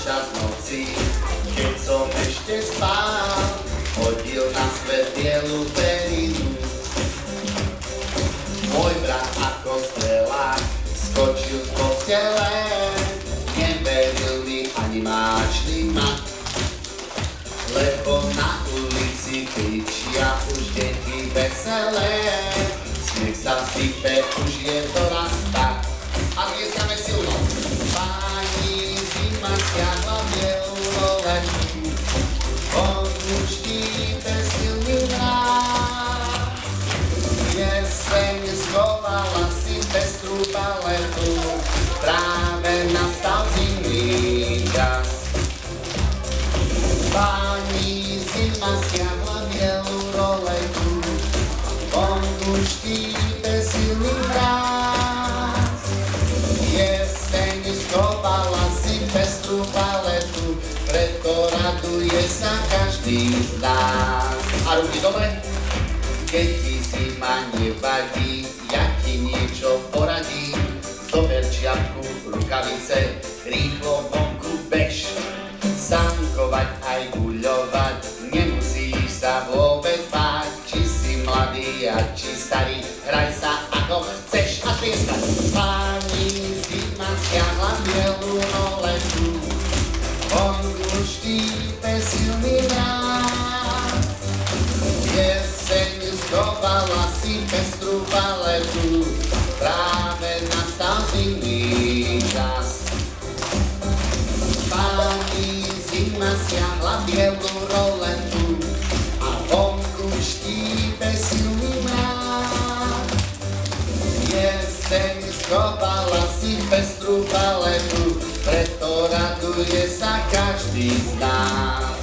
počas noci, keď som ešte spál, hodil na svet bielu perinu. Môj brat ako strelák skočil z postele, neveril mi ani máčný mat, lebo na ulici kričia už deti veselé, smiech sa sype, už je to raz tak. A tlieskame silno. Páni, zima stiahla bielú roletu, on už štípe silný mráz. Jeseň schovala si pestrú paletu, práve nastal zimný čas. Páni, zima stiahla bielú roletu, on už štípe silný mráz. Jeseň schovala si pestrú paletu, preto raduje sa každý z nás. A ruky dole, keď ti zima nevadí, ja ti niečo poradím. Zober čiapku, rukavice, rýchlo vonku bež. Sankovať aj guľovať, nemusíš sa vôbec báť. Či si mladý a či starý, hraj sa ako chceš a tlieskať. Páni, zima stiahla bielú roletu, vonku štípe silný mráz. Jeseň schovala si pestrú paletu, práve nastal zimný čas. Páni, zima stiahla bielú roletu a vonku štípe silný mráz. Jeseň schovala si pestrú paletu, preto raduje sa každý z nás.